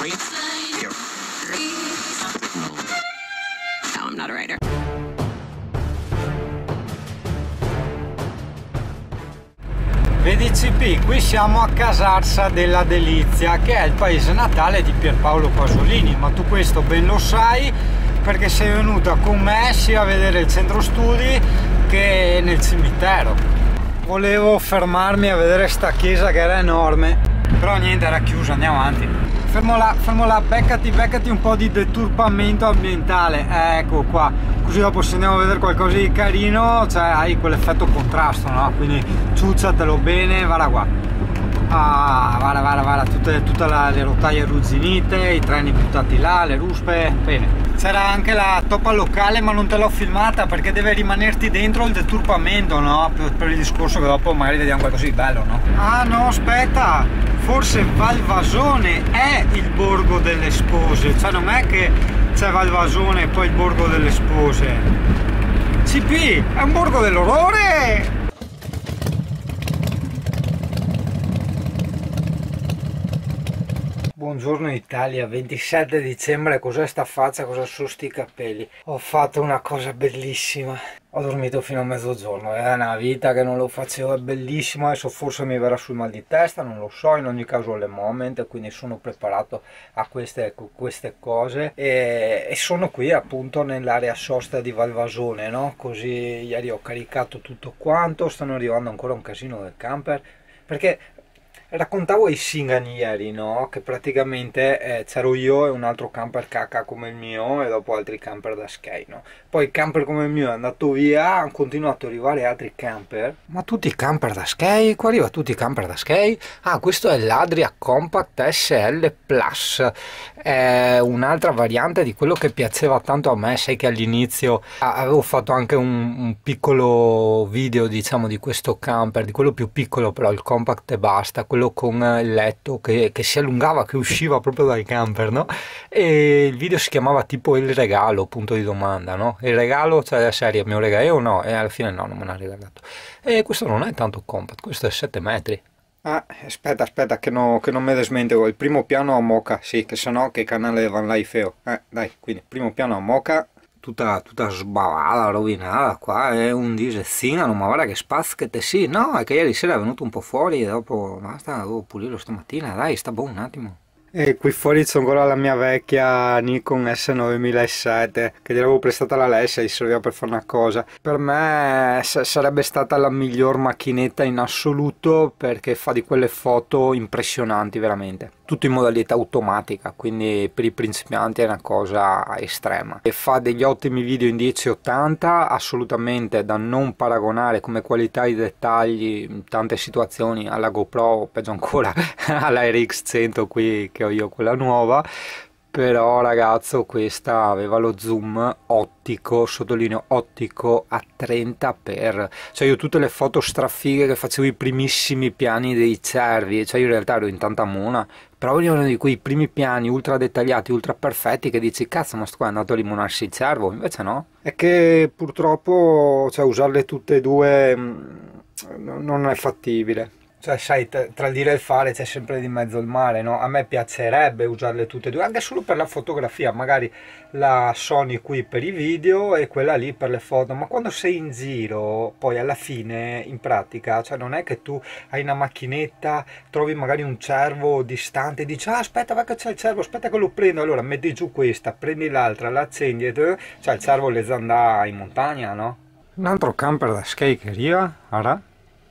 No, I'm not a writer. Vedi CP, qui siamo a Casarsa della Delizia, che è il paese natale di Pierpaolo Pasolini, ma tu questo ben lo sai perché sei venuta con me sia a vedere il centro studi che nel cimitero. Volevo fermarmi a vedere sta chiesa che era enorme, però niente, era chiusa, andiamo avanti. Fermo là, beccati un po' di deturpamento ambientale, ecco qua, così dopo se andiamo a vedere qualcosa di carino, cioè hai quell'effetto contrasto, no? Quindi ciucciatelo bene, guarda qua. Ah, guarda, tutte le rotaie arrugginite, i treni buttati là, le ruspe, bene. C'era anche la toppa locale, ma non te l'ho filmata perché deve rimanerti dentro il deturpamento, no? Per il discorso che dopo magari vediamo qualcosa di bello, no? Ah no, aspetta, forse Valvasone è il borgo delle spose, cioè non è che c'è Valvasone e poi il borgo delle spose. CP, è un borgo dell'orrore! Buongiorno Italia, 27 dicembre, cos'è sta faccia, cosa sono sti capelli? Ho fatto una cosa bellissima, ho dormito fino a mezzogiorno, è una vita che non lo facevo, è bellissimo, adesso forse mi verrà sul mal di testa, non lo so, in ogni caso alle moment, quindi sono preparato a queste cose e sono qui appunto nell'area sosta di Valvasone, no? Così ieri ho caricato tutto quanto, stanno arrivando ancora un casino del camper, perché raccontavo ai Singani ieri, no? Che praticamente c'ero io e un altro camper cacca come il mio e dopo altri camper da skate, no? Poi il camper come il mio è andato via, hanno continuato ad arrivare altri camper. Ma tutti i camper da skate? Qua arriva tutti i camper da skate? Ah, questo è l'Adria Compact SL Plus, è un'altra variante di quello che piaceva tanto a me. Sai che all'inizio avevo fatto anche un piccolo video, diciamo, di questo camper, di quello più piccolo però, il Compact e basta, quello con il letto che si allungava, che usciva proprio dai camper, no? E il video si chiamava tipo Il regalo, punto di domanda, no? Il regalo, cioè la serie, me lo regalai o no? E alla fine no, non me l'ha regalato. E questo non è tanto compact, questo è 7 metri. Ah, aspetta, che non mi desmentico. Il primo piano a moca, sì, che sennò che canale Van Laifeo. Dai, quindi, primo piano a moca, tutta sbavata, rovinata, qua è un disezzino, ma guarda che spazio che te sì. No, è che ieri sera è venuto un po' fuori e dopo basta, devo pulirlo stamattina, dai, sta buono un attimo. E qui fuori c'è ancora la mia vecchia Nikon S9007 che gli avevo prestata alla Alessia, gli serviva per fare una cosa. Per me sarebbe stata la miglior macchinetta in assoluto perché fa di quelle foto impressionanti veramente. Tutto in modalità automatica, quindi per i principianti è una cosa estrema. E fa degli ottimi video in 1080, assolutamente da non paragonare come qualità di dettagli in tante situazioni alla GoPro, peggio ancora alla RX100 qui che ho io, quella nuova. Però ragazzo, questa aveva lo zoom ottico, sottolineo ottico, a 30x, cioè io tutte le foto strafighe che facevo, i primissimi piani dei cervi, cioè io in realtà ero in tanta mona, però venivano di quei primi piani ultra dettagliati, ultra perfetti che dici cazzo, ma sto qua è andato a limonarsi il cervo, invece no. È che purtroppo, cioè, usarle tutte e due non è fattibile. Cioè, sai, tra il dire e il fare c'è sempre di mezzo il mare, no? A me piacerebbe usarle tutte e due, anche solo per la fotografia, magari la Sony qui per i video e quella lì per le foto, ma quando sei in giro, poi alla fine, in pratica, cioè non è che tu hai una macchinetta, trovi magari un cervo distante e dici, ah, aspetta, va che c'è il cervo, aspetta che lo prendo, allora metti giù questa, prendi l'altra, la accendi e cioè il cervo le andà in montagna, no? Un altro camper da skate che arriva, ara?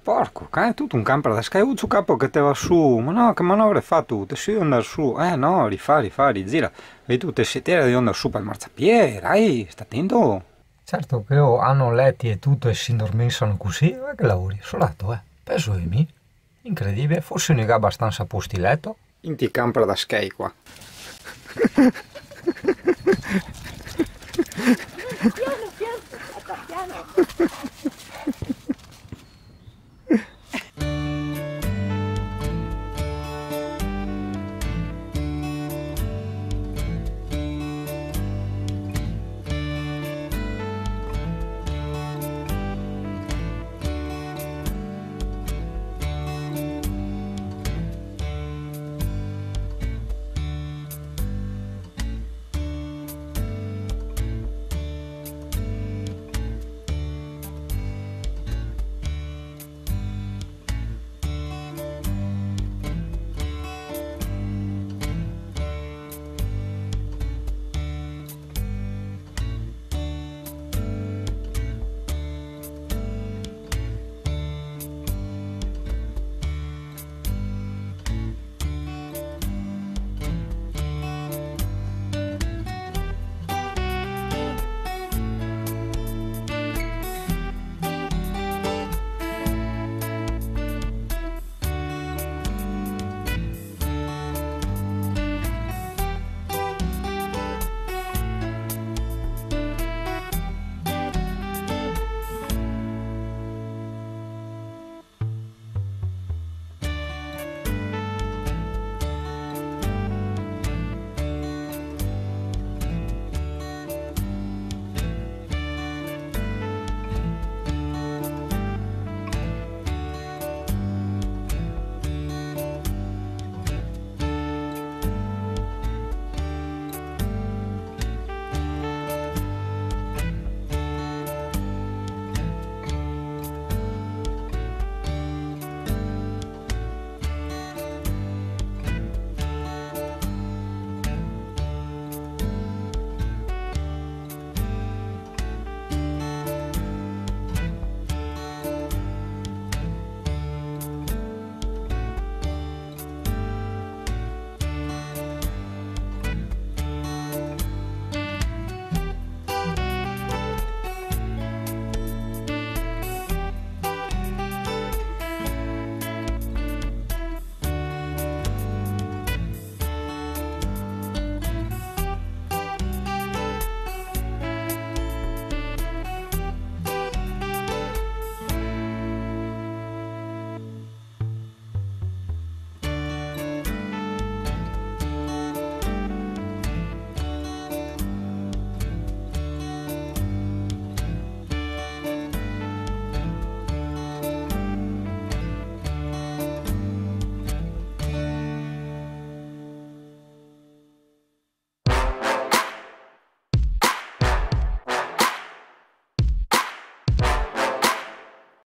Porco, è tutto un camper da sky, un capo che te va su, ma no, che manovre fa tu? Te si deve andare su, no, rifà, rigira, vedi tu, te si tira di andare su per il marciapiede, dai, sta attento. Certo che hanno letti e tutto e si dormiscono così, ma che lavori, solato, peso di me, incredibile, forse non è abbastanza posti letto. Inti camper da sky qua. Piano, piano.